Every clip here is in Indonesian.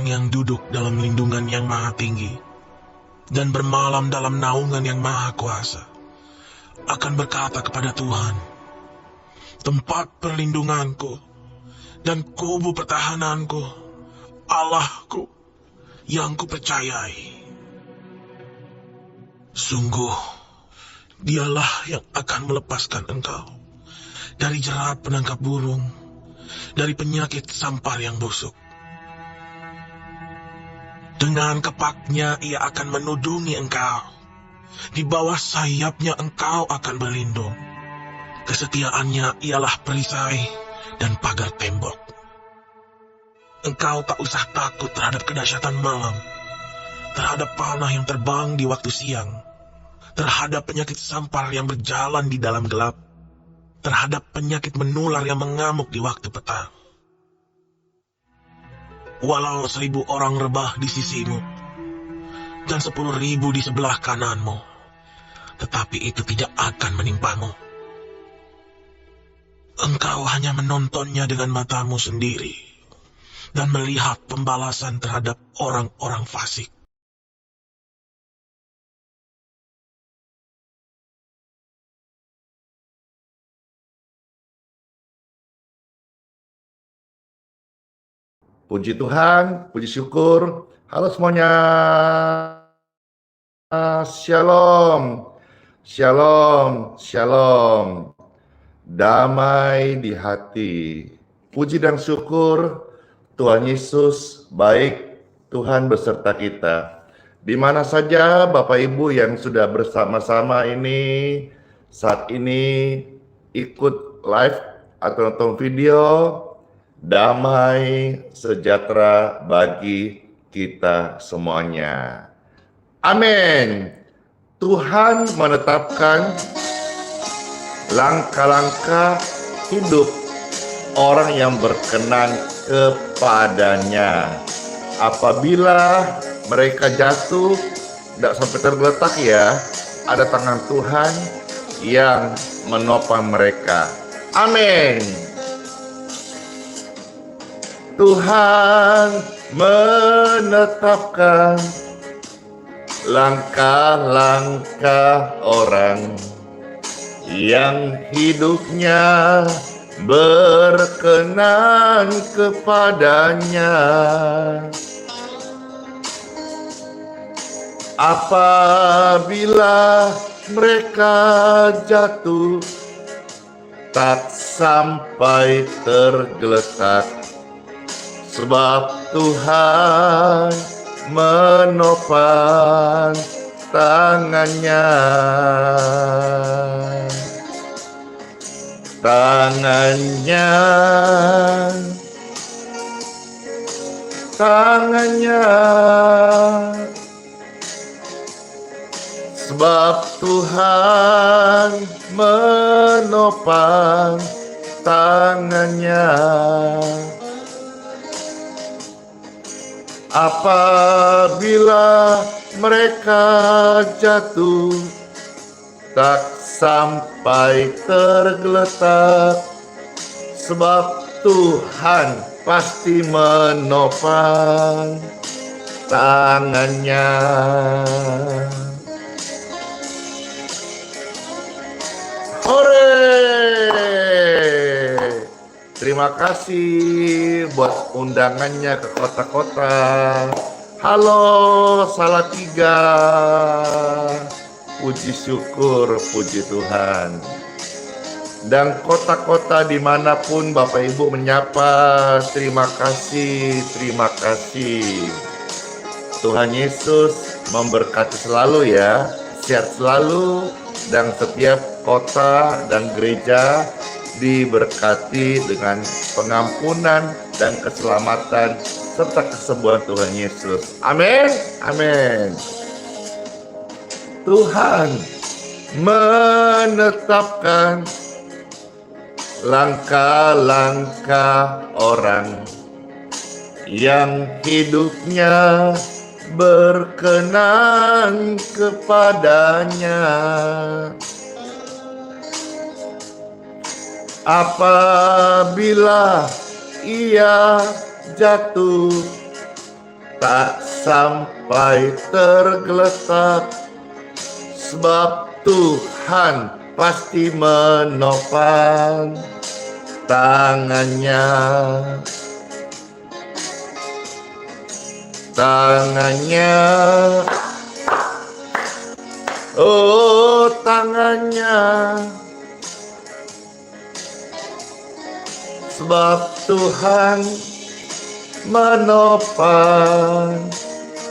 orang yang duduk dalam lindungan yang maha tinggi dan bermalam dalam naungan yang maha kuasa akan berkata kepada Tuhan, tempat perlindunganku dan kubu pertahananku, Allahku yang kupercayai. Sungguh, dialah yang akan melepaskan engkau dari jerat penangkap burung, dari penyakit sampar yang busuk. Dengan kepaknya ia akan menudungi engkau, di bawah sayapnya engkau akan berlindung. Kesetiaannya ialah perisai dan pagar tembok. Engkau tak usah takut terhadap kedahsyatan malam, terhadap panah yang terbang di waktu siang, terhadap penyakit sampar yang berjalan di dalam gelap, terhadap penyakit menular yang mengamuk di waktu petang. Walau 1.000 orang rebah di sisimu dan 10.000 di sebelah kananmu, tetapi itu tidak akan menimpamu. Engkau hanya menontonnya dengan matamu sendiri dan melihat pembalasan terhadap orang-orang fasik. Puji Tuhan, puji syukur. Halo semuanya. Shalom. Shalom, shalom. Damai di hati. Puji dan syukur Tuhan Yesus baik, Tuhan beserta kita. Di mana saja Bapak Ibu yang sudah bersama-sama ini saat ini ikut live atau nonton video, damai sejahtera bagi kita semuanya. Amin. Tuhan menetapkan langkah-langkah hidup orang yang berkenan kepadanya. Apabila mereka jatuh, tidak sampai tergeletak ya, ada tangan Tuhan yang menopang mereka. Amin. Tuhan menetapkan langkah-langkah orang yang hidupnya berkenan kepadanya. Apabila mereka jatuh, tak sampai tergeletak, sebab Tuhan menopang tangannya. Tangannya, sebab Tuhan menopang tangannya. Apabila mereka jatuh, tak sampai tergeletak, sebab Tuhan pasti menopang tangannya. Hore! Terima kasih buat undangannya ke kota-kota. Halo Salatiga. Puji syukur, puji Tuhan. Dan kota-kota dimanapun Bapak Ibu menyapa, terima kasih, terima kasih. Tuhan Yesus memberkati selalu ya, sehat selalu, dan setiap kota dan gereja diberkati dengan pengampunan dan keselamatan serta kesembuhan Tuhan Yesus. Amin, amin. Tuhan menetapkan langkah-langkah orang yang hidupnya berkenan kepadanya. Apabila ia jatuh, tak sampai tergeletak, sebab Tuhan pasti menopang tangannya. Tangannya, oh tangannya, sebab Tuhan menopang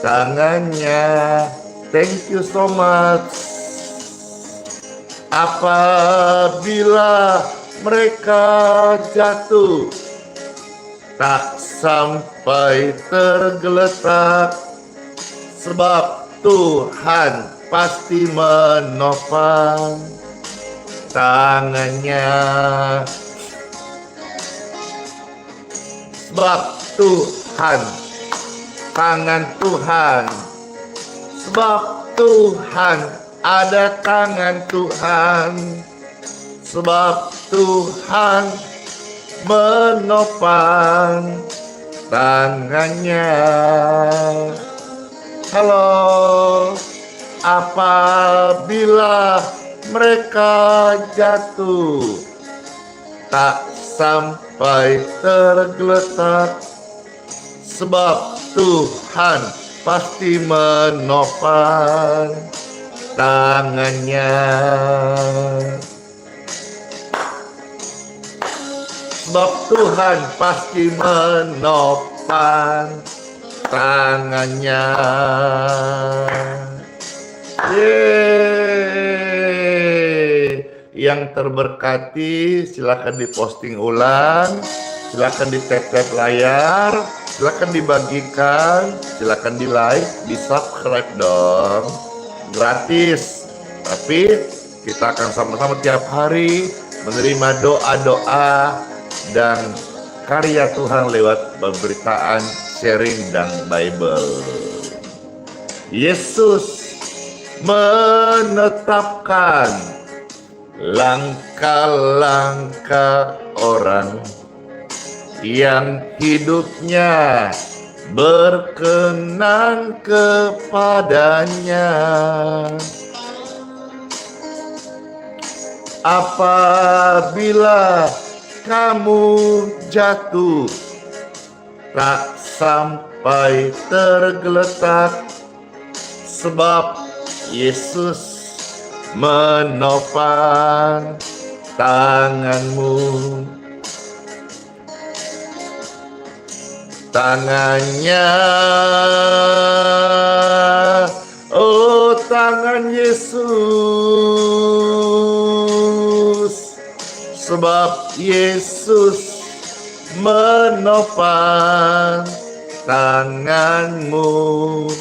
tangannya. Thank you so much. Apabila mereka jatuh, tak sampai tergeletak, sebab Tuhan pasti menopang tangannya. Sebab Tuhan, tangan Tuhan, sebab Tuhan, ada tangan Tuhan, sebab Tuhan menopang tangannya. Halo, apabila mereka jatuh, tak sampai tergeletak, sebab Tuhan pasti menopang tangannya. Sebab Tuhan pasti menopang tangannya. Yeay. Yang terberkati silakan diposting ulang, silakan di tap-tap layar, silakan dibagikan, silakan di like, di subscribe dong. Gratis. Tapi kita akan sama-sama tiap hari menerima doa-doa dan karya Tuhan lewat pemberitaan, sharing, dan Bible. Yesus menetapkan langkah-langkah orang yang hidupnya berkenan kepadanya. Apabila kamu jatuh, tak sampai tergeletak, sebab Yesus menopang tanganmu. Tangannya, oh tangan Yesus, sebab Yesus menopang tanganmu.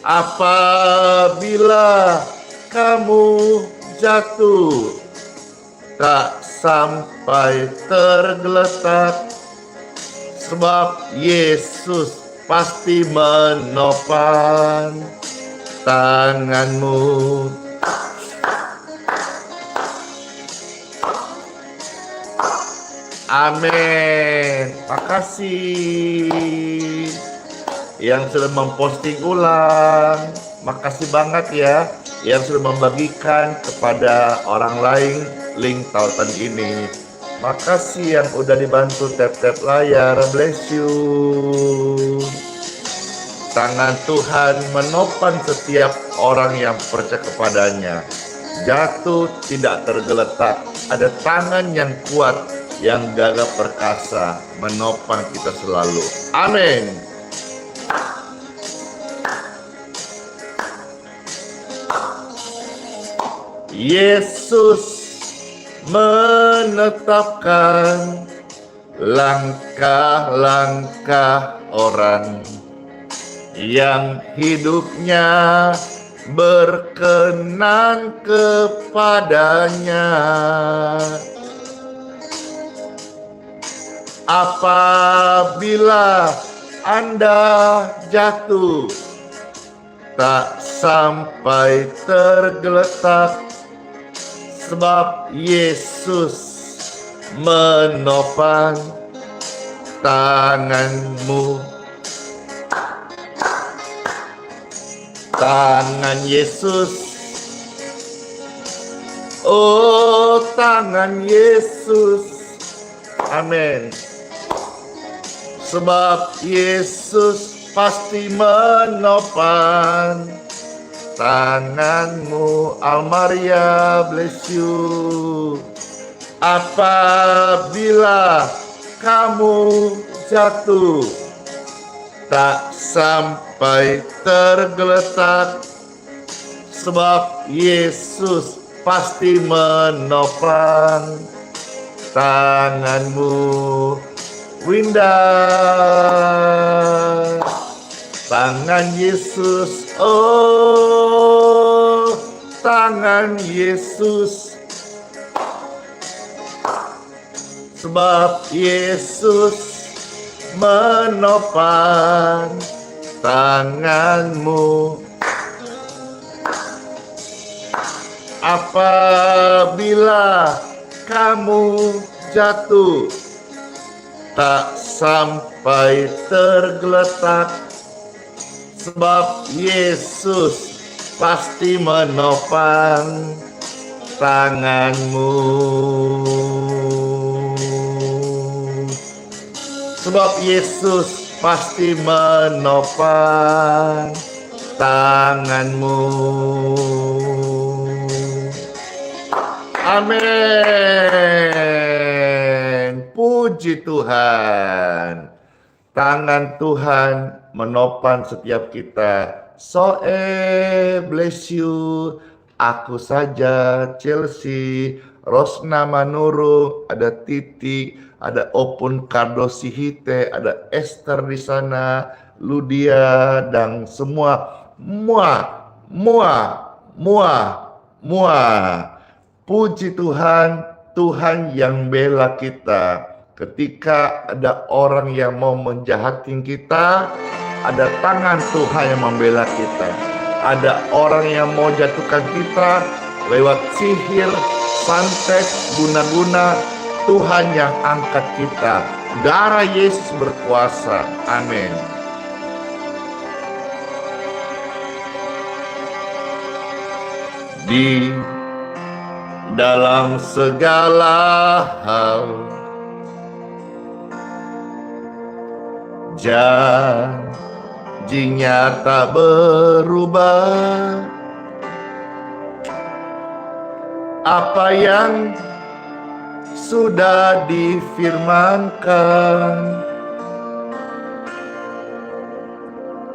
Apabila kamu jatuh, tak sampai tergeletak, sebab Yesus pasti menopang tanganmu. Amin. Makasih yang sudah memposting ulang. Makasih banget ya yang sudah membagikan kepada orang lain link tautan ini. Makasih yang udah dibantu tap-tap layar. Bless you. Tangan Tuhan menopang setiap orang yang percaya kepadanya. Jatuh tidak tergeletak. Ada tangan yang kuat, yang gagah perkasa, menopang kita selalu. Amin. Yesus menetapkan langkah-langkah orang yang hidupnya berkenan kepadanya. Apabila Anda jatuh, tak sampai tergeletak, sebab Yesus menopang tanganmu. Tangan Yesus, oh tangan Yesus, amin. Sebab Yesus pasti menopang tanganmu. Almaria, bless you. Apabila kamu jatuh, tak sampai tergeletak, sebab Yesus pasti menopang tanganmu. Winda, tangan Yesus, oh tangan Yesus, sebab Yesus menopang tanganmu. Apabila kamu jatuh, tak sampai tergeletak, sebab Yesus pasti menopang tanganmu. Sebab Yesus pasti menopang tanganmu. Amin. Puji Tuhan. Tangan Tuhan menopang setiap kita. Bless you. Aku saja, Chelsea, Rosna Manuru, ada Titi, ada Opun Kardosihite, ada Esther di sana, Ludia, dan semua. Puji Tuhan, Tuhan yang bela kita. Ketika ada orang yang mau menjahatin kita, ada tangan Tuhan yang membela kita. Ada orang yang mau jatuhkan kita lewat sihir, santet, guna-guna, Tuhan yang angkat kita. Darah Yesus berkuasa. Amin. Di dalam segala hal, janjinya tak berubah. Apa yang sudah difirmankan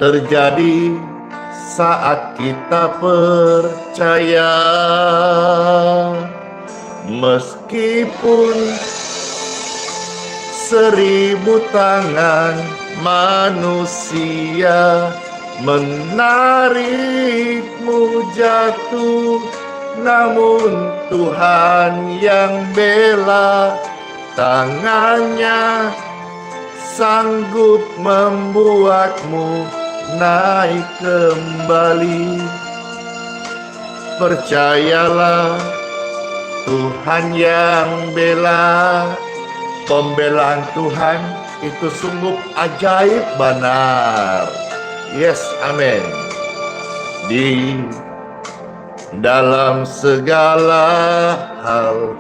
terjadi saat kita percaya. Meskipun 1000 tangan manusia menarikmu jatuh, namun Tuhan yang bela, tangannya sanggup membuatmu naik kembali. Percayalah, Tuhan yang bela. Pembelaan Tuhan itu sungguh ajaib benar. Yes, amin. Di dalam segala hal,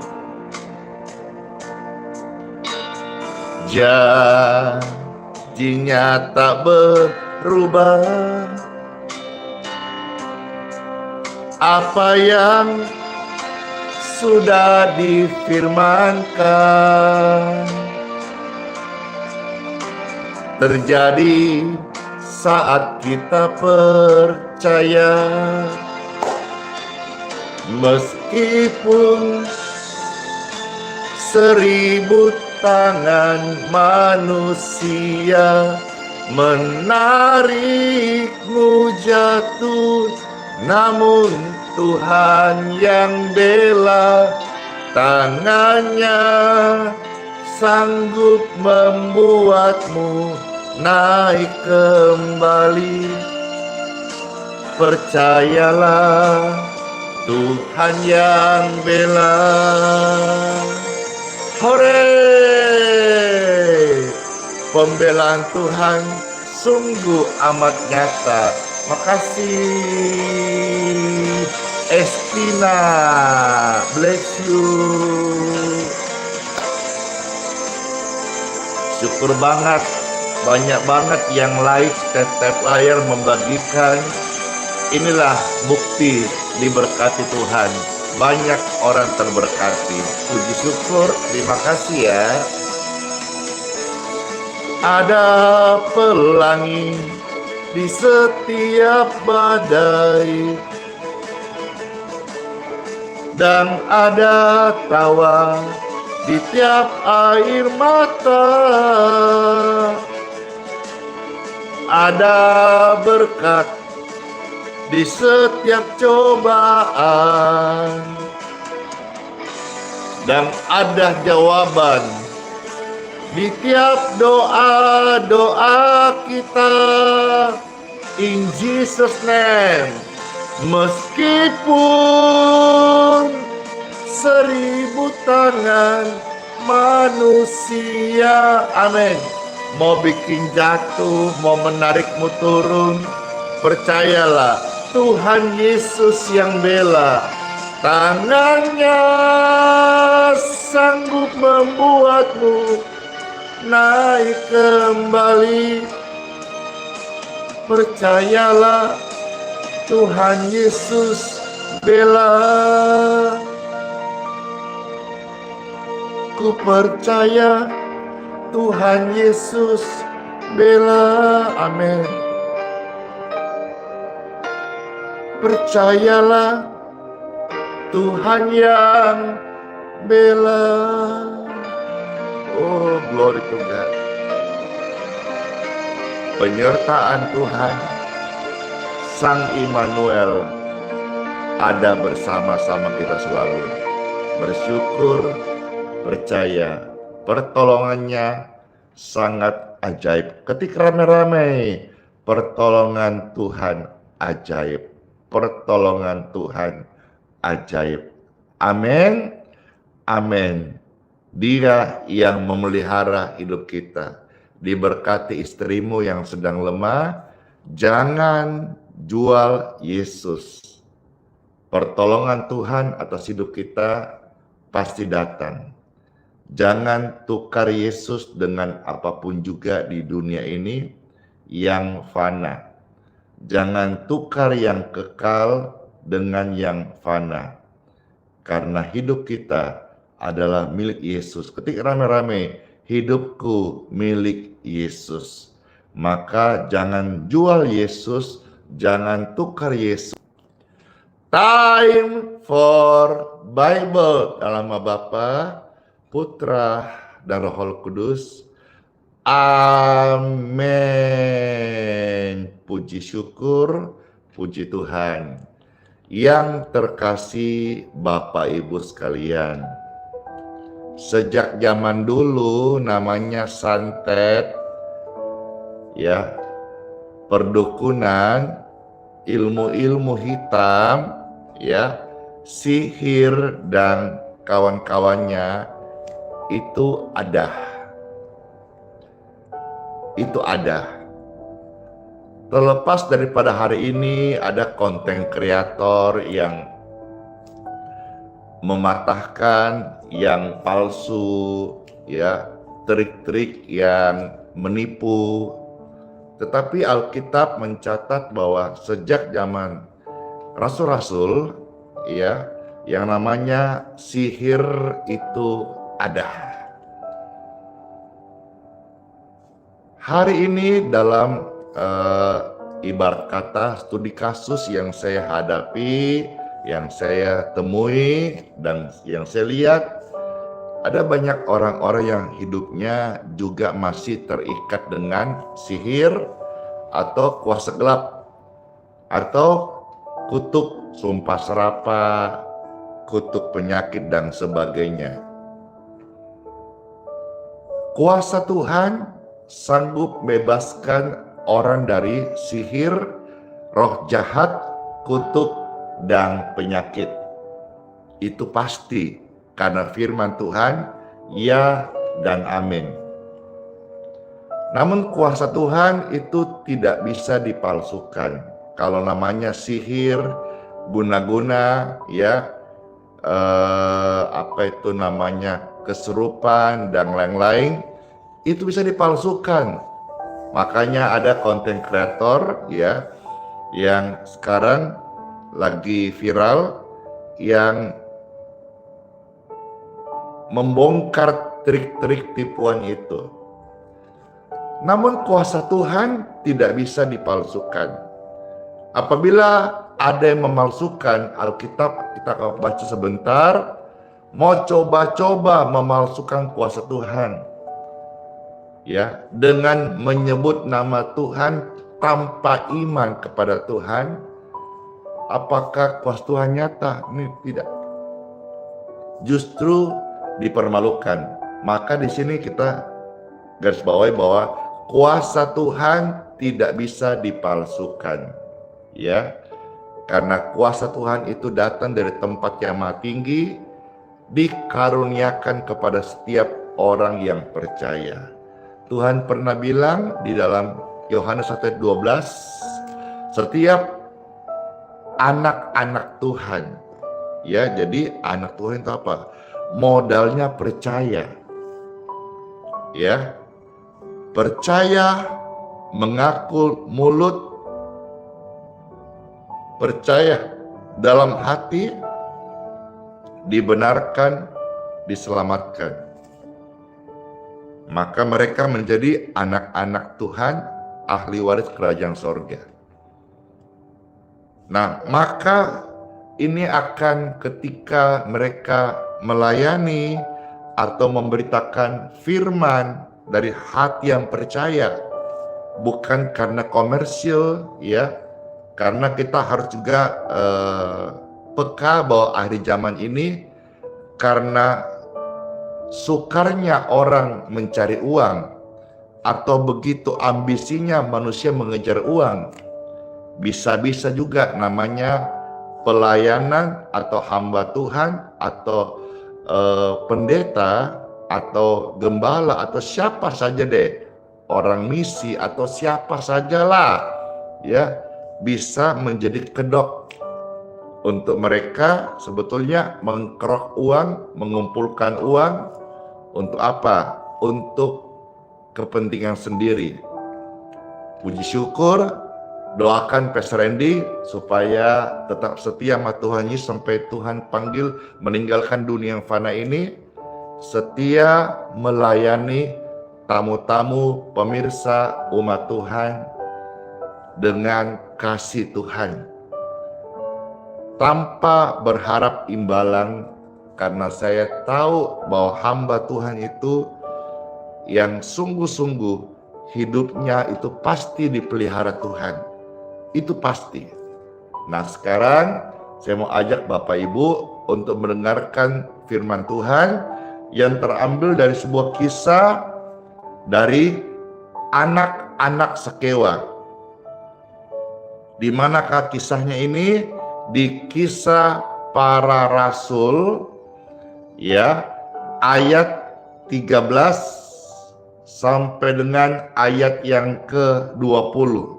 janjinya tak berubah. Apa yang sudah difirmankan terjadi saat kita percaya. Meskipun 1000 tangan manusia menarikmu jatuh, namun Tuhan yang bela, tangannya sanggup membuatmu naik kembali. Percayalah, Tuhan yang bela. Hore! Pembelaan Tuhan sungguh amat nyata. Makasih Estina, bless you. Syukur banget, banyak banget yang like, tap layar membagikan. Inilah bukti diberkati Tuhan. Banyak orang terberkati. Puji syukur, terima kasih ya. Ada pelangi di setiap badai, dan ada tawa di tiap air mata. Ada berkat di setiap cobaan, dan ada jawaban di tiap doa-doa kita. In Jesus name. Meskipun 1000 tangan manusia, amin, mau bikin jatuh, mau menarikmu turun, percayalah Tuhan Yesus yang bela. Tangannya sanggup membuatmu naik kembali. Percayalah Tuhan Yesus bela. Ku percaya Tuhan Yesus bela. Amin. Percayalah Tuhan yang bela. Oh, glory to God. Penyertaan Tuhan, Sang Immanuel, ada bersama-sama kita selalu. Bersyukur, percaya, pertolongannya sangat ajaib. Ketika rame-rame, pertolongan Tuhan ajaib. Pertolongan Tuhan ajaib. Amin. Amin. Dia yang memelihara hidup kita. Diberkati istrimu yang sedang lemah. Jangan jual Yesus. Pertolongan Tuhan atas hidup kita pasti datang. Jangan tukar Yesus dengan apapun juga di dunia ini yang fana. Jangan tukar yang kekal dengan yang fana. Karena hidup kita adalah milik Yesus. Ketika rame-rame, hidupku milik Yesus. Maka jangan jual Yesus, jangan tukar Yesus. Time for Bible. Dalam nama Bapa, Putra, dan Roh Kudus. Amin. Puji syukur, puji Tuhan. Yang terkasih Bapak Ibu sekalian, sejak zaman dulu namanya santet, ya, perdukunan, ilmu-ilmu hitam, ya, sihir dan kawan-kawannya itu ada. Itu ada. Terlepas daripada hari ini ada konten kreator yang mematahkan, yang palsu, ya, trik-trik yang menipu. Tetapi Alkitab mencatat bahwa sejak zaman rasul-rasul, ya, yang namanya sihir itu ada. Hari ini dalam ibarat kata studi kasus yang saya hadapi, yang saya temui, dan yang saya lihat, ada banyak orang-orang yang hidupnya juga masih terikat dengan sihir atau kuasa gelap atau kutuk sumpah serapah, kutuk penyakit dan sebagainya. Kuasa Tuhan sanggup bebaskan orang dari sihir, roh jahat, kutuk, dan penyakit. Itu pasti karena firman Tuhan, ya dan amin. Namun kuasa Tuhan itu tidak bisa dipalsukan. Kalau namanya sihir, guna-guna, ya, apa itu namanya, kesurupan dan lain-lain, itu bisa dipalsukan. Makanya ada konten kreator, ya, yang sekarang lagi viral, yang membongkar trik-trik tipuan itu. Namun kuasa Tuhan tidak bisa dipalsukan. Apabila ada yang memalsukan Alkitab, kita akan baca sebentar, mau coba-coba memalsukan kuasa Tuhan, ya, dengan menyebut nama Tuhan tanpa iman kepada Tuhan, apakah kuasa Tuhan nyata? Ini tidak. Justru dipermalukan. Maka di sini kita garis bawahi bahwa kuasa Tuhan tidak bisa dipalsukan, ya, karena kuasa Tuhan itu datang dari tempat yang maha tinggi, dikaruniakan kepada setiap orang yang percaya. Tuhan pernah bilang di dalam Yohanes 1:12, setiap anak-anak Tuhan, ya, jadi anak Tuhan itu apa? Modalnya percaya, ya, percaya, mengaku mulut, percaya dalam hati, dibenarkan, diselamatkan. Maka mereka menjadi anak-anak Tuhan, ahli waris kerajaan sorga. Nah, maka ini akan ketika mereka melayani atau memberitakan firman dari hati yang percaya, bukan karena komersil, ya, karena kita harus juga peka bahwa akhir zaman ini karena sukarnya orang mencari uang atau begitu ambisinya manusia mengejar uang, bisa-bisa juga namanya pelayanan atau hamba Tuhan atau pendeta atau gembala atau siapa saja deh, orang misi atau siapa sajalah, ya, bisa menjadi kedok untuk mereka sebetulnya mengkerok uang, mengumpulkan uang untuk apa? Untuk kepentingan sendiri. Puji syukur, doakan Pastor Randy supaya tetap setia sama Tuhan Yesus sampai Tuhan panggil meninggalkan dunia yang fana ini, setia melayani tamu-tamu, pemirsa, umat Tuhan dengan kasih Tuhan, tanpa berharap imbalan, karena saya tahu bahwa hamba Tuhan itu yang sungguh-sungguh hidupnya itu pasti dipelihara Tuhan. Itu pasti. Nah, sekarang saya mau ajak Bapak Ibu untuk mendengarkan firman Tuhan yang terambil dari sebuah kisah dari anak-anak Sekewa. Di manakah kisahnya ini? Di Kisah Para Rasul, ya, ayat 13 sampai dengan ayat yang ke-20.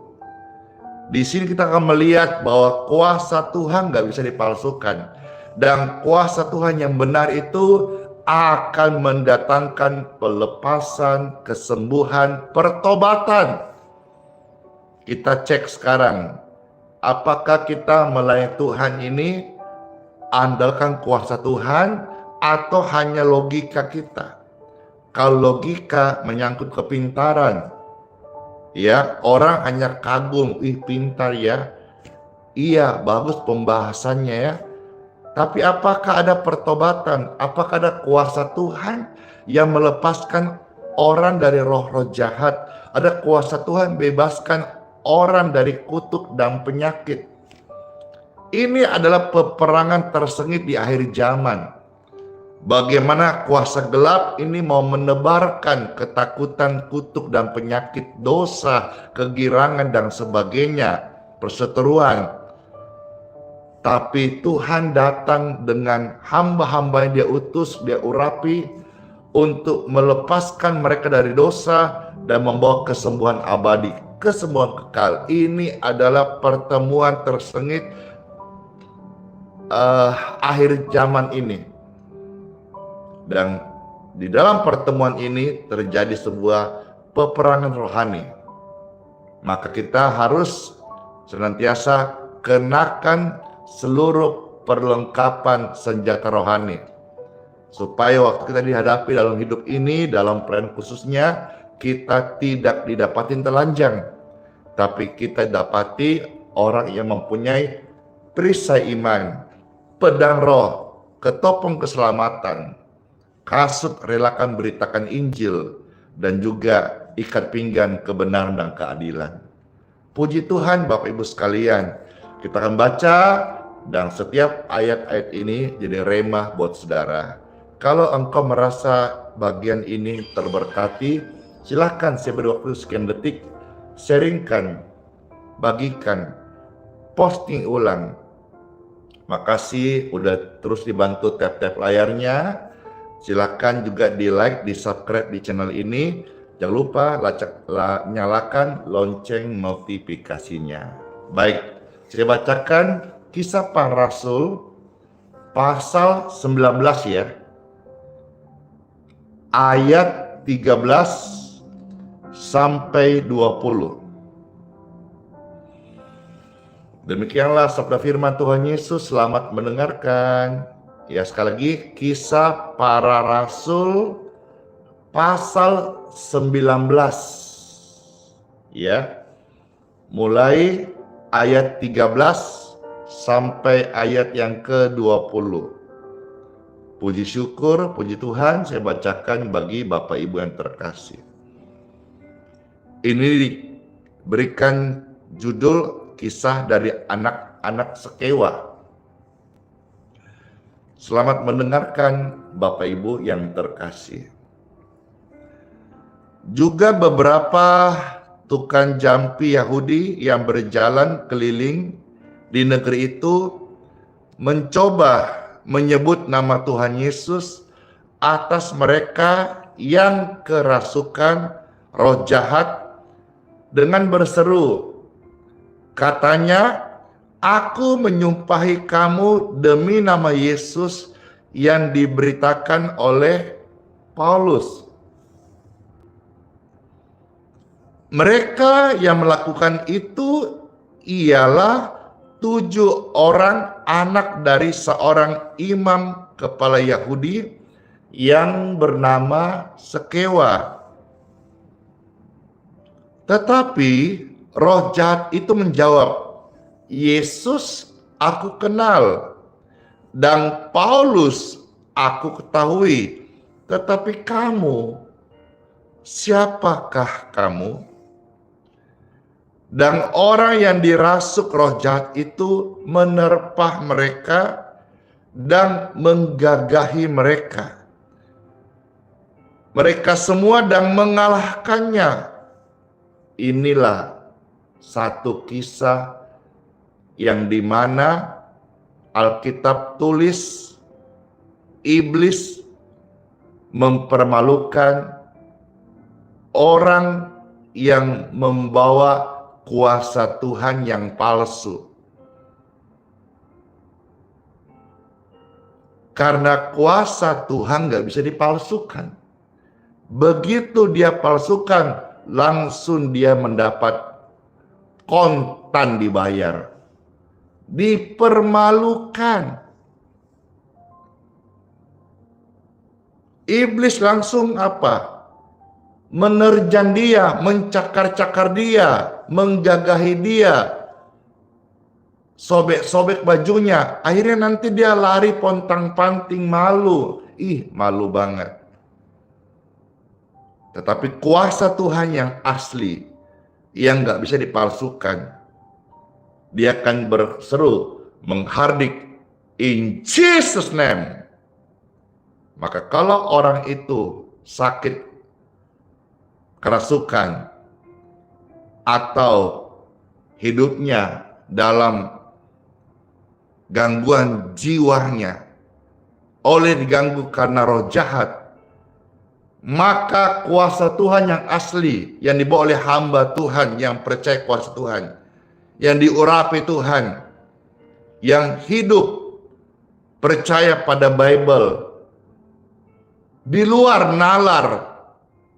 Di sini kita akan melihat bahwa kuasa Tuhan gak bisa dipalsukan, dan kuasa Tuhan yang benar itu akan mendatangkan pelepasan, kesembuhan, pertobatan. Kita cek sekarang, apakah kita melayani Tuhan ini andalkan kuasa Tuhan atau hanya logika kita? Kalau logika menyangkut kepintaran, ya, orang hanya kagum, ih pintar ya, iya bagus pembahasannya ya, tapi apakah ada pertobatan? Apakah ada kuasa Tuhan yang melepaskan orang dari roh-roh jahat? Ada kuasa Tuhan bebaskan orang dari kutuk dan penyakit? Ini adalah peperangan tersengit di akhir zaman. Bagaimana kuasa gelap ini mau menebarkan ketakutan, kutuk dan penyakit, dosa, kegirangan dan sebagainya, perseteruan. Tapi Tuhan datang dengan hamba-hamba yang dia utus, dia urapi untuk melepaskan mereka dari dosa dan membawa kesembuhan abadi, kesembuhan kekal. Ini adalah pertemuan tersengit akhir zaman ini. Dan di dalam pertemuan ini terjadi sebuah peperangan rohani. Maka kita harus senantiasa kenakan seluruh perlengkapan senjata rohani, supaya waktu kita dihadapi dalam hidup ini, dalam plan khususnya, kita tidak didapatin telanjang, tapi kita dapati orang yang mempunyai perisai iman, pedang roh, ketopong keselamatan, kasut relakan beritakan Injil, dan juga ikat pinggan kebenaran dan keadilan. Puji Tuhan Bapak Ibu sekalian, kita akan baca dan setiap ayat-ayat ini jadi remah buat saudara. Kalau engkau merasa bagian ini terberkati, silahkan saya beri waktu sekian detik, sharingkan, bagikan, posting ulang. Makasih udah terus dibantu tap-tap layarnya. Silahkan juga di like, di subscribe di channel ini. Jangan lupa nyalakan lonceng notifikasinya. Baik, saya bacakan Kisah Para Rasul pasal 19 ya. Ayat 13 sampai 20. Demikianlah sabda firman Tuhan Yesus, selamat mendengarkan. Ya, sekali lagi Kisah Para Rasul pasal 19. Ya. Mulai ayat 13 sampai ayat yang ke-20. Puji syukur, puji Tuhan, saya bacakan bagi Bapak Ibu yang terkasih. Ini diberikan judul kisah dari anak-anak Sekewa. Selamat mendengarkan Bapak Ibu yang terkasih. Juga beberapa tukang jampi Yahudi yang berjalan keliling di negeri itu mencoba menyebut nama Tuhan Yesus atas mereka yang kerasukan roh jahat dengan berseru, katanya, aku menyumpahi kamu demi nama Yesus yang diberitakan oleh Paulus. Mereka yang melakukan itu ialah 7 orang anak dari seorang imam kepala Yahudi yang bernama Sekewa. Tetapi roh jahat itu menjawab, Yesus aku kenal dan Paulus aku ketahui, tetapi kamu, siapakah kamu? Dan orang yang dirasuk roh jahat itu menerpah mereka dan menggagahi mereka. Mereka semua dan mengalahkannya. Inilah satu kisah yang dimana Alkitab tulis iblis mempermalukan orang yang membawa kuasa Tuhan yang palsu. Karena kuasa Tuhan gak bisa dipalsukan. Begitu dia palsukan, langsung dia mendapat kontan dibayar. Dipermalukan. Iblis langsung apa? Menerjang dia, mencakar-cakar dia, menggagahi dia, sobek-sobek bajunya. Akhirnya nanti dia lari pontang-panting malu. Malu banget. Tetapi kuasa Tuhan yang asli, yang gak bisa dipalsukan, dia akan berseru, menghardik, in Jesus name. Maka kalau orang itu sakit kerasukan atau hidupnya dalam gangguan jiwanya oleh diganggu karena roh jahat, maka kuasa Tuhan yang asli, yang dibawa oleh hamba Tuhan, yang percaya kuasa Tuhan, yang diurapi Tuhan, yang hidup percaya pada Bible, di luar nalar.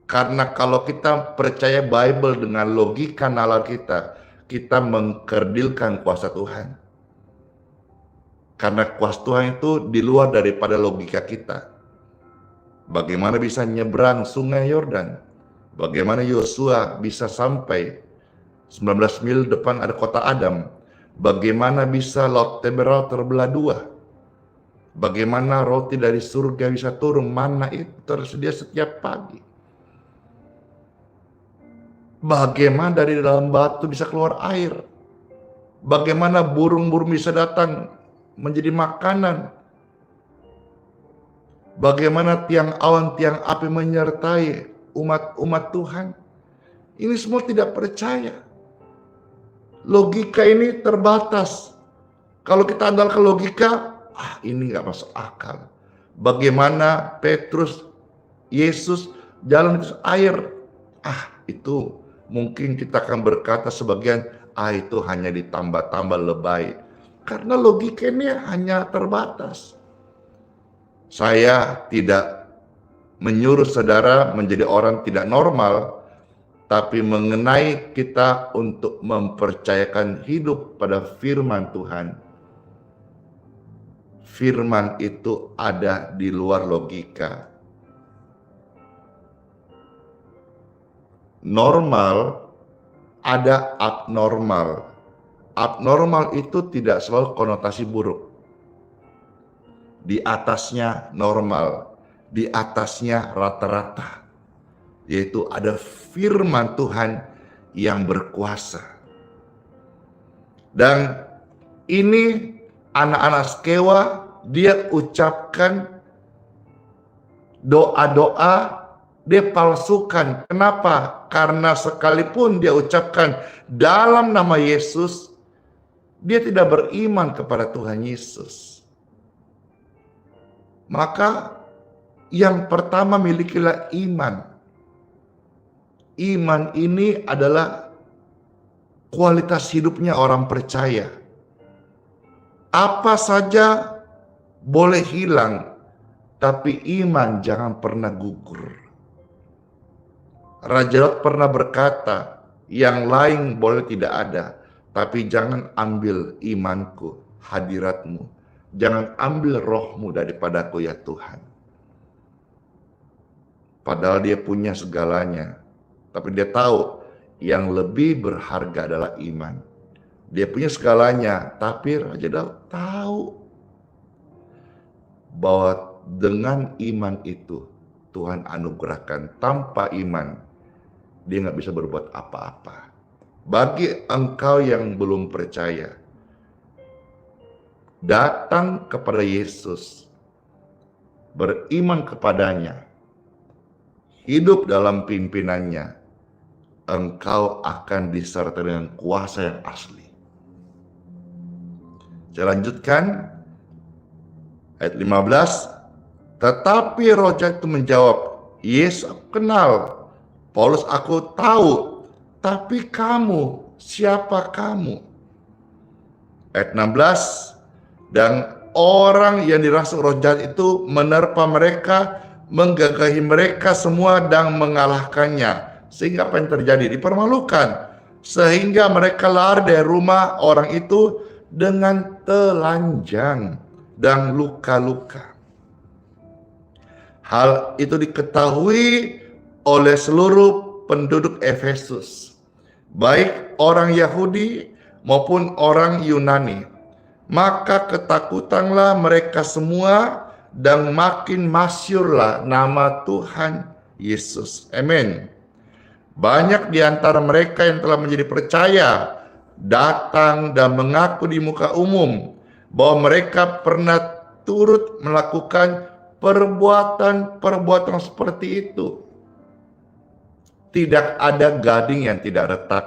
Karena kalau kita percaya Bible dengan logika nalar kita mengkerdilkan kuasa Tuhan. Karena kuasa Tuhan itu di luar daripada logika kita. Bagaimana bisa nyebrang sungai Yordan? Bagaimana Yosua bisa sampai 19 mil depan ada kota Adam? Bagaimana bisa Laut Teberau terbelah dua? Bagaimana roti dari surga bisa turun? Mana itu tersedia setiap pagi. Bagaimana dari dalam batu bisa keluar air? Bagaimana burung-burung bisa datang menjadi makanan? Bagaimana tiang awan, tiang api menyertai umat-umat Tuhan? Ini semua tidak percaya. Logika ini terbatas. Kalau kita andalkan logika, ini nggak masuk akal. Bagaimana Petrus, Yesus jalan ke air? Itu mungkin kita akan berkata sebagian, itu hanya ditambah-tambah lebay. Karena logika ini hanya terbatas. Saya tidak menyuruh saudara menjadi orang tidak normal, tapi mengenai kita untuk mempercayakan hidup pada firman Tuhan. Firman itu ada di luar logika. Normal, ada abnormal. Abnormal itu tidak selalu konotasi buruk. Di atasnya normal, di atasnya rata-rata. Yaitu ada firman Tuhan yang berkuasa. Dan ini anak-anak Skewa, dia ucapkan doa-doa, dia palsukan. Kenapa? Karena sekalipun dia ucapkan dalam nama Yesus, dia tidak beriman kepada Tuhan Yesus. Maka yang pertama milikilah iman. Iman ini adalah kualitas hidupnya orang percaya. Apa saja boleh hilang, tapi iman jangan pernah gugur. Raja Daud pernah berkata, yang lain boleh tidak ada, tapi jangan ambil imanku, hadiratmu. Jangan ambil rohmu daripadaku ya Tuhan. Padahal dia punya segalanya, tapi dia tahu yang lebih berharga adalah iman. Dia punya segalanya, tapi Raja Daud tahu bahwa dengan iman itu Tuhan anugerahkan. Tanpa iman dia nggak bisa berbuat apa-apa. Bagi engkau yang belum percaya, datang kepada Yesus, beriman kepadanya, hidup dalam pimpinannya, engkau akan disertai dengan kuasa yang asli. Saya lanjutkan ayat 15. Tetapi Roh Jahat itu menjawab, Yesus aku kenal, Paulus aku tahu, tapi kamu, siapa kamu? Ayat 16. Dan orang yang dirasuk roh jahat itu menerpa mereka, menggagahi mereka semua dan mengalahkannya. Sehingga apa yang terjadi? Dipermalukan. Sehingga mereka lari dari rumah orang itu dengan telanjang dan luka-luka. Hal itu diketahui oleh seluruh penduduk Efesus, baik orang Yahudi maupun orang Yunani. Maka ketakutanlah mereka semua dan makin masyhurlah nama Tuhan Yesus. Amin. Banyak di antara mereka yang telah menjadi percaya datang dan mengaku di muka umum bahwa mereka pernah turut melakukan perbuatan-perbuatan seperti itu. Tidak ada gading yang tidak retak.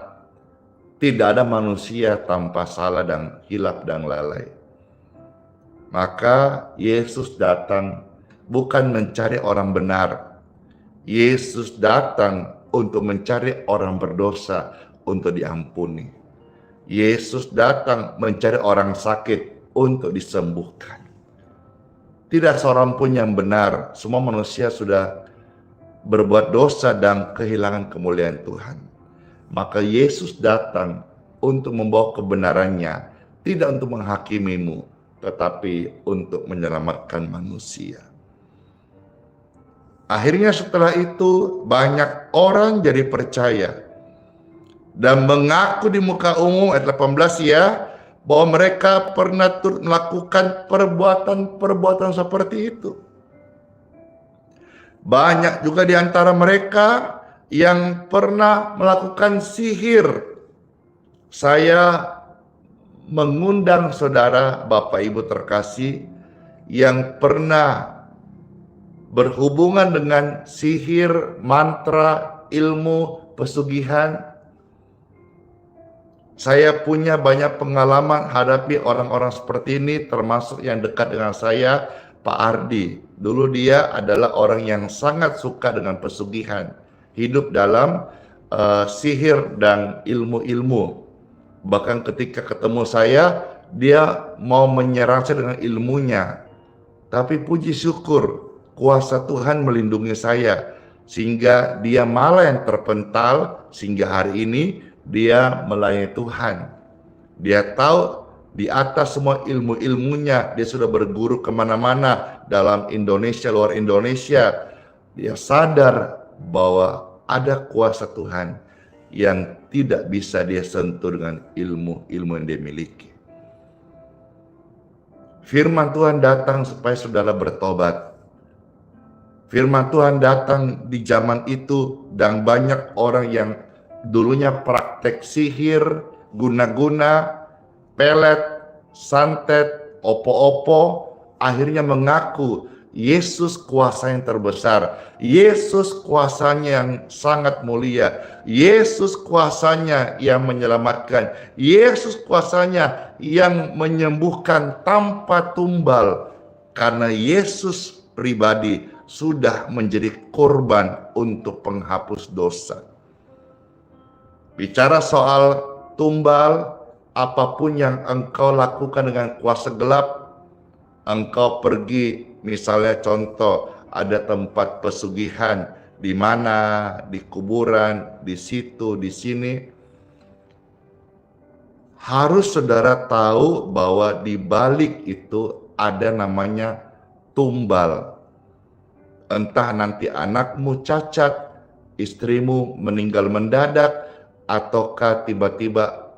Tidak ada manusia tanpa salah dan hilaf dan lalai. Maka Yesus datang bukan mencari orang benar. Yesus datang untuk mencari orang berdosa untuk diampuni. Yesus datang mencari orang sakit untuk disembuhkan. Tidak seorang pun yang benar, semua manusia sudah berbuat dosa dan kehilangan kemuliaan Tuhan. Maka Yesus datang untuk membawa kebenarannya, tidak untuk menghakimimu, tetapi untuk menyelamatkan manusia. Akhirnya setelah itu banyak orang jadi percaya dan mengaku di muka umum ayat 18 ya, bahwa mereka pernah turut melakukan perbuatan-perbuatan seperti itu. Banyak juga di antara mereka yang pernah melakukan sihir. Saya mengundang saudara, Bapak Ibu terkasih, yang pernah berhubungan dengan sihir, mantra, ilmu, pesugihan. Saya punya banyak pengalaman hadapi orang-orang seperti ini, termasuk yang dekat dengan saya, Pak Ardi. Dulu dia adalah orang yang sangat suka dengan pesugihan, hidup dalam sihir dan ilmu-ilmu. Bahkan ketika ketemu saya, dia mau menyerang saya dengan ilmunya. Tapi puji syukur, kuasa Tuhan melindungi saya, sehingga dia malah yang terpental, sehingga hari ini dia melayani Tuhan. Dia tahu di atas semua ilmu-ilmunya, dia sudah berguru kemana-mana dalam Indonesia, luar Indonesia. Dia sadar bahwa ada kuasa Tuhan yang tidak bisa dia sentuh dengan ilmu-ilmu yang dia miliki. Firman Tuhan datang supaya saudara bertobat. Firman Tuhan datang di zaman itu, dan banyak orang yang dulunya praktek sihir, guna-guna, pelet, santet, opo-opo, akhirnya mengaku Yesus kuasa yang terbesar, Yesus kuasanya yang sangat mulia, Yesus kuasanya yang menyelamatkan, Yesus kuasanya yang menyembuhkan tanpa tumbal, karena Yesus pribadi sudah menjadi korban untuk penghapus dosa. Bicara soal tumbal, apapun yang engkau lakukan dengan kuasa gelap, engkau pergi, misalnya contoh, ada tempat pesugihan, di mana, di kuburan, di situ, di sini, harus saudara tahu bahwa di balik itu ada namanya tumbal. Entah nanti anakmu cacat, istrimu meninggal mendadak, ataukah tiba-tiba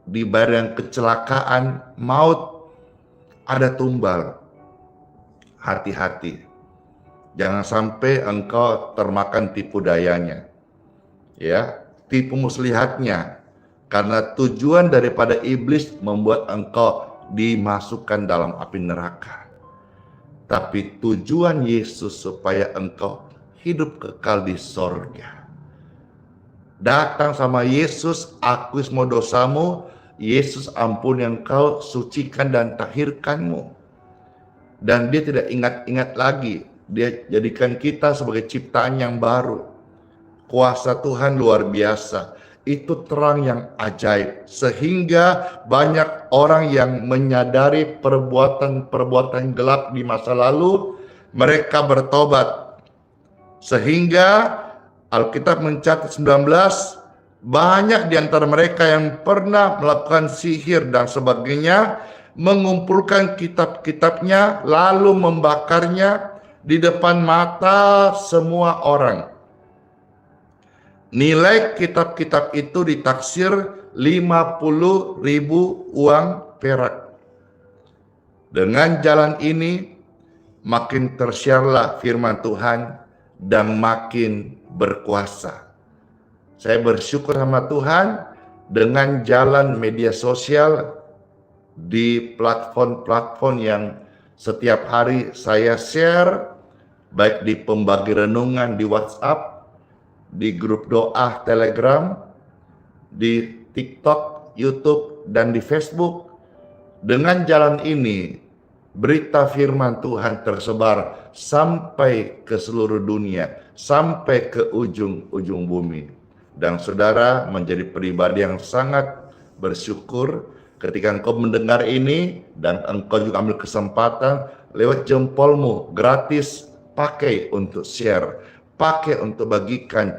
di barang kecelakaan, maut, ada tumbal. Hati-hati, jangan sampai engkau termakan tipu dayanya, ya, tipu muslihatnya, karena tujuan daripada iblis membuat engkau dimasukkan dalam api neraka. Tapi tujuan Yesus supaya engkau hidup kekal di sorga. Datang sama Yesus, akui semua dosamu, Yesus ampuni engkau, sucikan dan tahirkanmu. Dan dia tidak ingat-ingat lagi, dia jadikan kita sebagai ciptaan yang baru. Kuasa Tuhan luar biasa, itu terang yang ajaib, sehingga banyak orang yang menyadari perbuatan-perbuatan gelap di masa lalu, mereka bertobat. Sehingga Alkitab mencatat 19, banyak di antara mereka yang pernah melakukan sihir dan sebagainya, mengumpulkan kitab-kitabnya lalu membakarnya di depan mata semua orang. Nilai kitab-kitab itu ditaksir 50.000 uang perak. Dengan jalan ini makin tersiarlah firman Tuhan dan makin berkuasa. Saya bersyukur sama Tuhan dengan jalan media sosial di platform-platform yang setiap hari saya share, baik di pembagi renungan di WhatsApp, di grup doa Telegram, di TikTok, YouTube, dan di Facebook. Dengan jalan ini, berita firman Tuhan tersebar sampai ke seluruh dunia, sampai ke ujung-ujung bumi. Dan saudara menjadi pribadi yang sangat bersyukur ketika engkau mendengar ini dan engkau juga ambil kesempatan lewat jempolmu gratis, pakai untuk share, pakai untuk bagikan,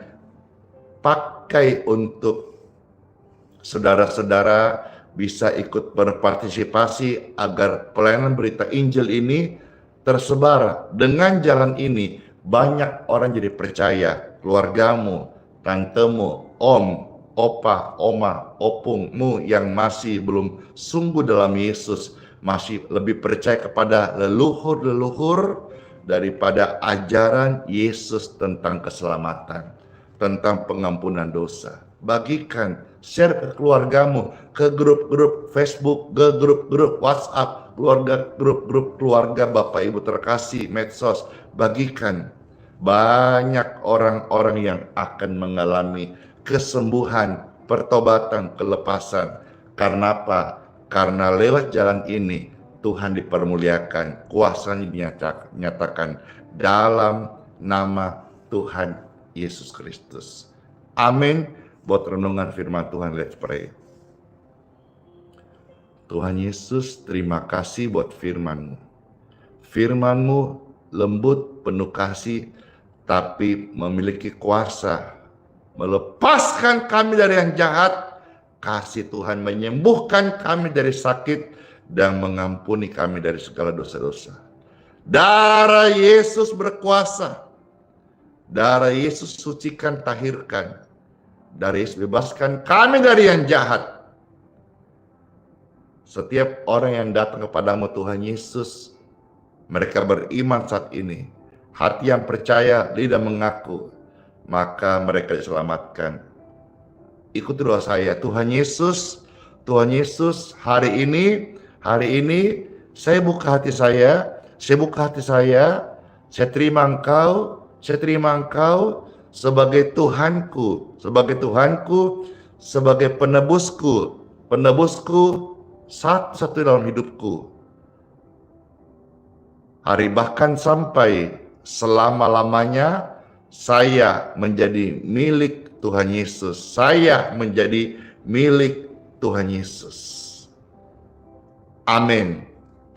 pakai untuk saudara-saudara bisa ikut berpartisipasi agar pelayanan berita Injil ini tersebar. Dengan jalan ini banyak orang jadi percaya, keluargamu, tantemu, om, opa, oma, opungmu yang masih belum sungguh dalam Yesus, masih lebih percaya kepada leluhur-leluhur daripada ajaran Yesus tentang keselamatan, tentang pengampunan dosa. Bagikan, share ke keluargamu, ke grup-grup Facebook, ke grup-grup WhatsApp, grup-grup keluarga Bapak Ibu terkasih, medsos. Bagikan. Banyak orang-orang yang akan mengalami kesembuhan, pertobatan, kelepasan. Karena apa? Karena lewat jalan ini Tuhan dipermuliakan, kuasanya dinyatakan dalam nama Tuhan Yesus Kristus. Amin. Buat renungan firman Tuhan, let's pray. Tuhan Yesus, terima kasih buat firman-Mu. Firman-Mu lembut, penuh kasih, tapi memiliki kuasa melepaskan kami dari yang jahat. Kasih Tuhan menyembuhkan kami dari sakit dan mengampuni kami dari segala dosa-dosa. Darah Yesus berkuasa. Darah Yesus sucikan, tahirkan. Darah Yesus bebaskan kami dari yang jahat. Setiap orang yang datang kepadamu Tuhan Yesus, mereka beriman saat ini. Hati yang percaya, lidah mengaku, maka mereka diselamatkan. Ikuti doa saya, Tuhan Yesus, hari ini saya buka hati saya, saya terima Engkau sebagai Tuhanku, sebagai penebusku satu-satu dalam hidupku. Hari bahkan sampai selama-lamanya saya menjadi milik Tuhan Yesus. Saya menjadi milik Tuhan Yesus. Amin.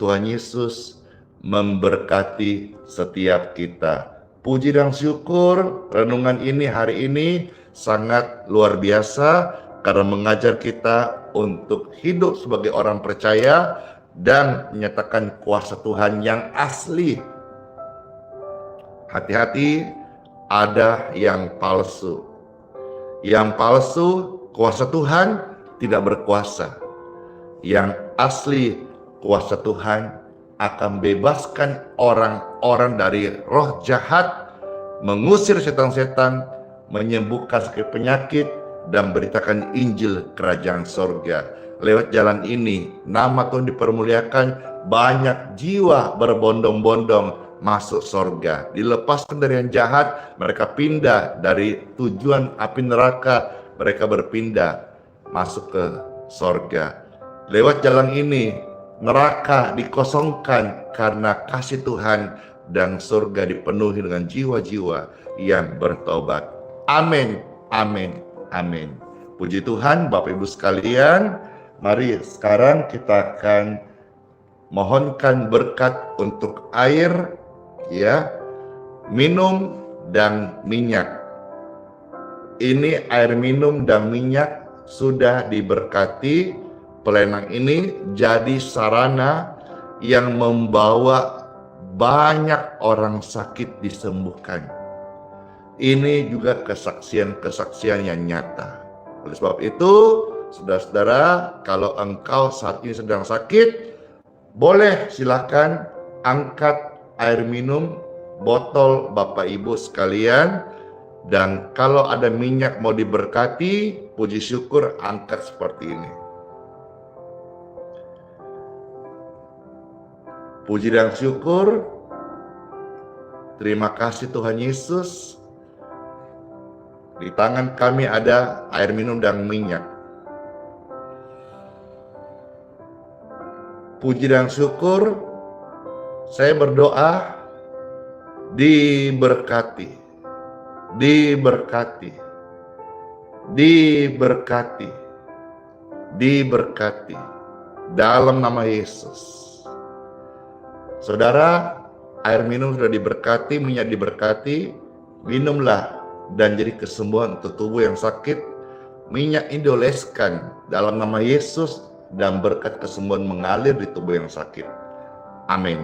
Tuhan Yesus memberkati setiap kita. Puji dan syukur, renungan ini hari ini sangat luar biasa karena mengajar kita untuk hidup sebagai orang percaya dan menyatakan kuasa Tuhan yang asli. Hati-hati, ada yang palsu. Yang palsu, kuasa Tuhan tidak berkuasa. Yang asli, kuasa Tuhan akan bebaskan orang-orang dari roh jahat, mengusir setan-setan, menyembuhkan sakit penyakit, dan beritakan Injil Kerajaan Sorga. Lewat jalan ini, nama Tuhan dipermuliakan, banyak jiwa berbondong-bondong masuk sorga. Dilepaskan dari yang jahat, mereka pindah dari tujuan api neraka, mereka berpindah masuk ke sorga. Lewat jalan ini, neraka dikosongkan karena kasih Tuhan dan surga dipenuhi dengan jiwa-jiwa yang bertobat. Amin, amin, amin. Puji Tuhan, Bapak Ibu sekalian, mari sekarang kita akan mohonkan berkat untuk air, ya, minum dan minyak. Ini air minum dan minyak sudah diberkati. Pelayanan ini jadi sarana yang membawa banyak orang sakit disembuhkan. Ini juga kesaksian-kesaksian yang nyata. Oleh sebab itu, saudara-saudara, kalau engkau saat ini sedang sakit, boleh silakan angkat air minum botol Bapak Ibu sekalian. Dan kalau ada minyak mau diberkati, puji syukur angkat seperti ini. Puji dan syukur, terima kasih Tuhan Yesus. Di tangan kami ada air minum dan minyak. Puji dan syukur, Saya berdoa diberkati, diberkati, diberkati, diberkati dalam nama Yesus. Saudara, air minum sudah diberkati, minyak diberkati, minumlah dan jadi kesembuhan untuk tubuh yang sakit. Minyak ini dioleskan dalam nama Yesus dan berkat kesembuhan mengalir di tubuh yang sakit. Amin.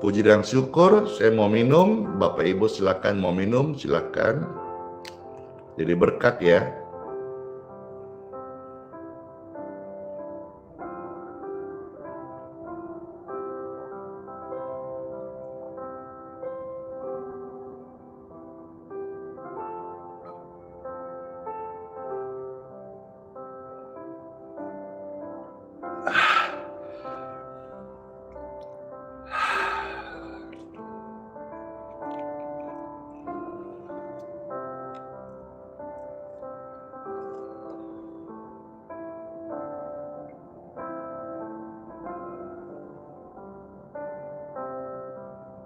Puji dan syukur, saya mau minum. Bapak Ibu silakan mau minum, silakan. Jadi berkat ya.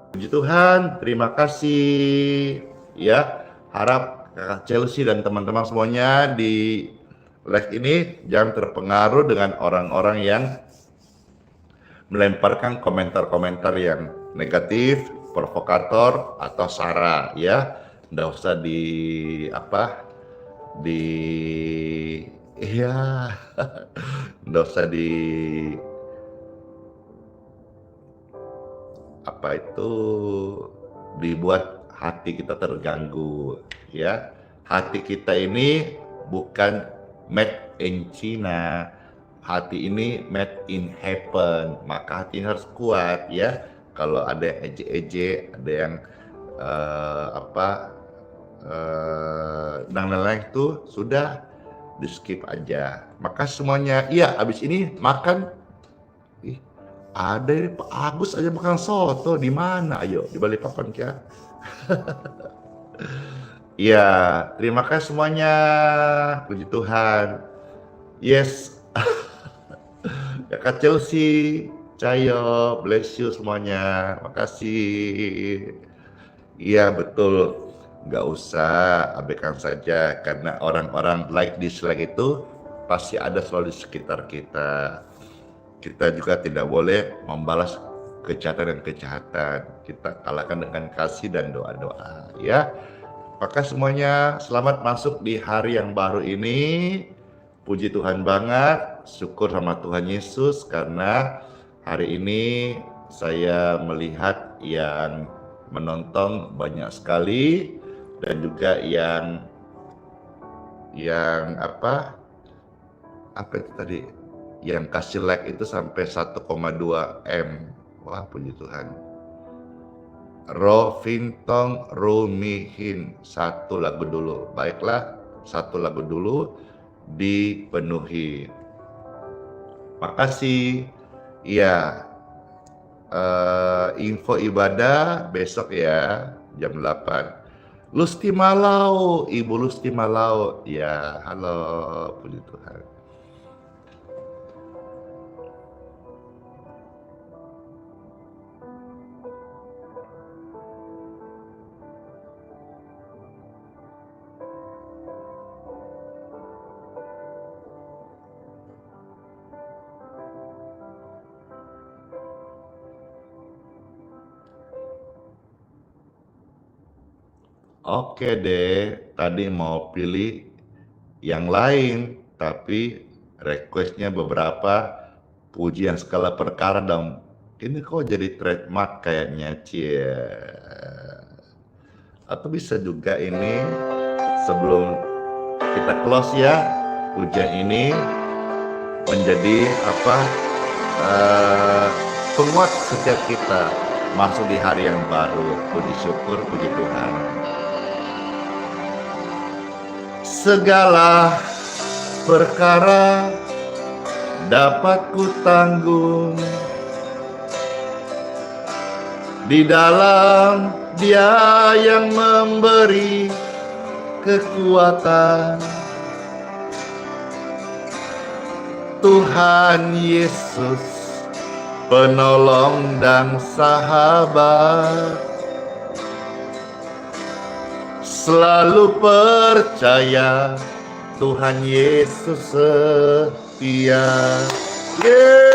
Puji Tuhan, terima kasih. Ya, harap Kakak Chelsea dan teman-teman semuanya di live ini jangan terpengaruh dengan orang-orang yang melemparkan komentar-komentar yang negatif, provokator atau sara ya. Nggak usah nggak usah dibuat hati kita terganggu ya. Hati kita ini bukan made in China, hati ini made in heaven, maka hati ini harus kuat ya. Kalau ada yang ejek-ejek, ada yang lain itu sudah di skip aja. Maka semuanya, iya abis ini makan. Ada ini Pak Agus aja makan soto di mana? Ayo di Balikpapan ya. Ya, terima kasih semuanya. Puji Tuhan. Yes. Kakak Chelsea, Cayo, bless you semuanya. Makasih. Iya betul. Nggak usah, abaikan saja karena orang-orang like dislike itu pasti ada selalu di sekitar kita. Kita juga tidak boleh membalas kejahatan dan kejahatan. Kita kalahkan dengan kasih dan doa-doa ya. Maka semuanya selamat masuk di hari yang baru ini. Puji Tuhan banget, syukur sama Tuhan Yesus karena hari ini saya melihat yang menonton banyak sekali dan juga yang apa itu tadi, yang kasih like itu sampai 1,2 M. Wah, puji Tuhan. Rovintong Rumihin, satu lagu dulu. Baiklah, satu lagu dulu dipenuhi. Makasih. Iya. Info ibadah besok ya jam 8. Lusti Malau, Ibu Lusti Malau. Ya, halo, puji Tuhan. Oke deh, tadi mau pilih yang lain, tapi requestnya beberapa pujian skala perkara dan ini kok jadi trademark kayaknya cie. Atau bisa juga ini sebelum kita close ya, pujian ini menjadi penguat setiap kita masuk di hari yang baru. Puji syukur, puji Tuhan. Segala perkara dapat ku tanggung di dalam Dia yang memberi kekuatan. Tuhan Yesus penolong dan sahabat. Selalu percaya Tuhan Yesus setia. Yeay.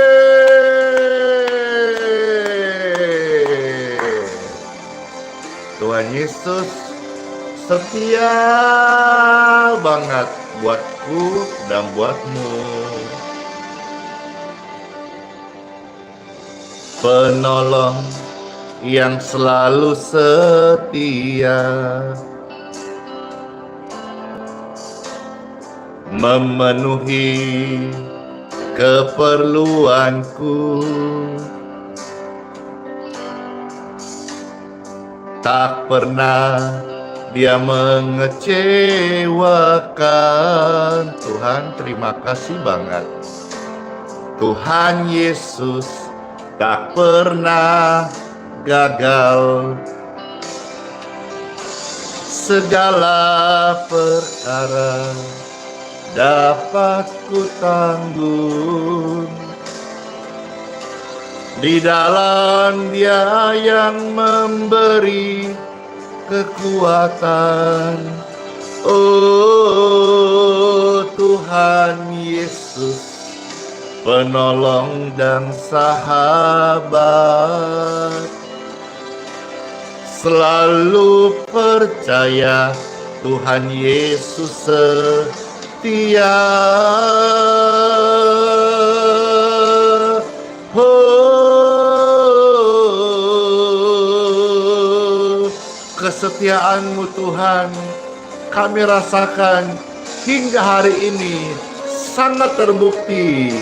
Tuhan Yesus setia banget buatku dan buatmu. Penolong yang selalu setia, memenuhi keperluanku. Tak pernah dia mengecewakan. Tuhan, terima kasih banget. Tuhan Yesus tak pernah gagal. Segala perkara dapat ku tanggung di dalam Dia yang memberi kekuatan. Oh Tuhan Yesus, penolong dan sahabat. Selalu percaya Tuhan Yesus setia. Oh, kesetiaan-Mu Tuhan kami rasakan hingga hari ini sangat terbukti.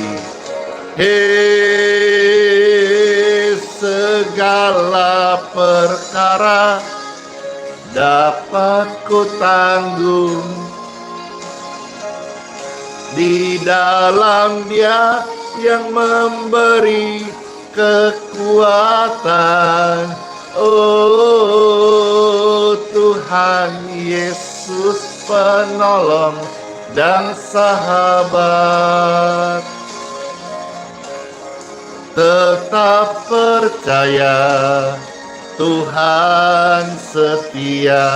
Segala perkara dapat ku tanggung di dalam Dia yang memberi kekuatan. Oh Tuhan Yesus, penolong dan sahabat. Tetap percaya Tuhan setia.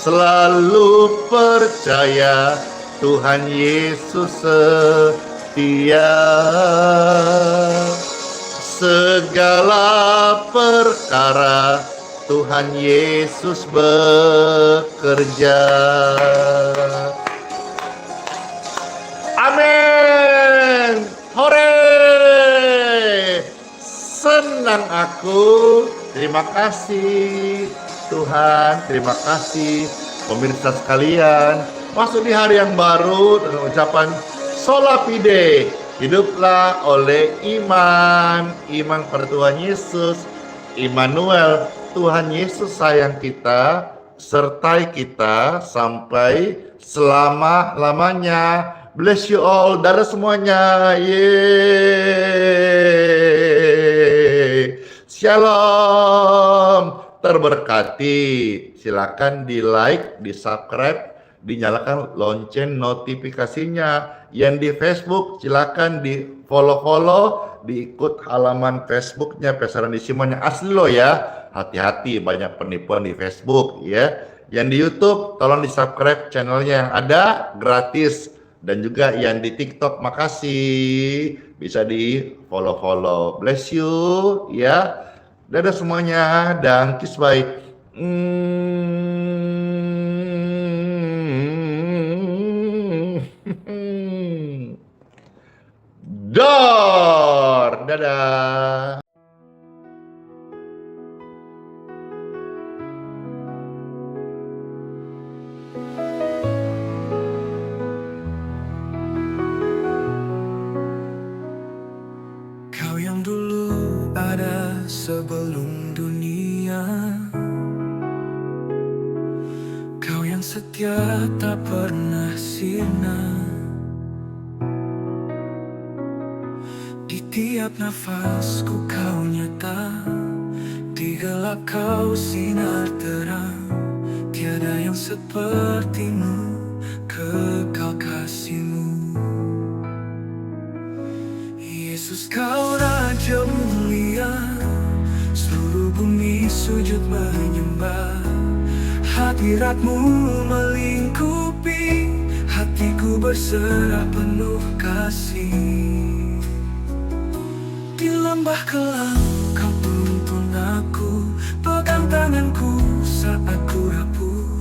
Selalu percaya Tuhan Yesus setia. Segala perkara Tuhan Yesus bekerja. Amin. Hore. Senang aku. Terima kasih Tuhan. Terima kasih pemirsa sekalian. Masuk di hari yang baru dengan ucapan Sola Fide. Hiduplah oleh iman. Iman pada Tuhan Yesus. Immanuel, Tuhan Yesus sayang kita, sertai kita sampai selama-lamanya. Bless you all, dadah semuanya. Yeay. Shalom, terberkati. Silakan di like, di subscribe, dinyalakan lonceng notifikasinya. Yang di Facebook silakan di follow, diikut halaman Facebooknya Pesaran di Simon yang asli loh ya. Hati-hati, banyak penipuan di Facebook ya. Yang di YouTube tolong di subscribe channelnya yang ada gratis. Dan juga yang di TikTok, makasih, bisa di follow. Bless you ya. Dadah semuanya dan kiss bye. Dadah. Kau yang dulu ada sebelum dunia, kau yang setia tak pernah sirna. Di tiap nafasku kau nyata, di gelap kau sinar terang. Tiada yang sepertimu, kekal kasihmu. sujud menyembah. Hadirat-Mu melingkupi, hatiku berserah penuh kasih. Di lembah kelam Kau tuntun aku, pegang tanganku saat ku rapuh.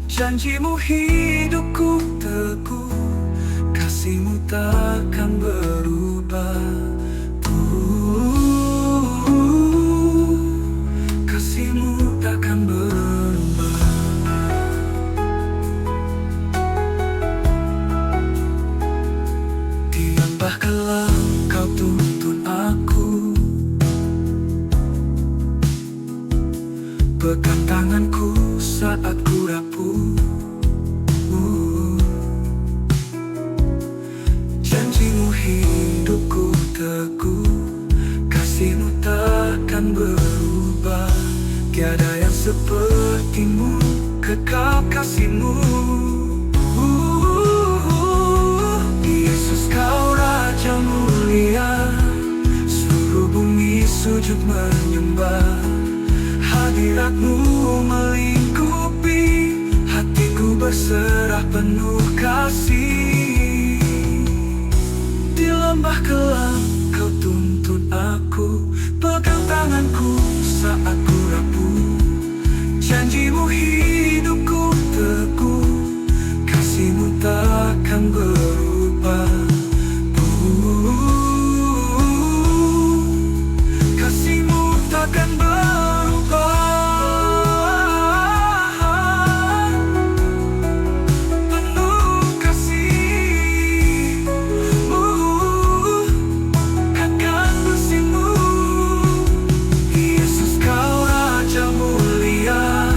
Janji-Mu hidupku teguh, kasih-Mu takkan berubah. Kasih-Mu takkan berubah. Di lembah kelam Kau tuntun aku, pegang tanganku saat ku rapuh. Janji-Mu hidupku teguh, kasih-Mu takkan berubah. Tiada yang seperti-Mu, kekal kasih-Mu. Yesus, Kau Raja mulia, seluruh bumi sujud menyembah. Hadirat-Mu melingkupi, hatiku berserah penuh kasih. Di lembah kelam Kau tuntun aku, pegang tanganku saat ku rapuh. Janji-Mu hidupku teguh, kasih-Mu takkan berubah. Kasih-Mu takkan berubah. Penuh kasih-Mu, kekal bersih-Mu. Yesus, Kau Raja mulia,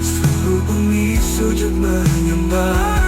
seluruh bumi sujud menyembah.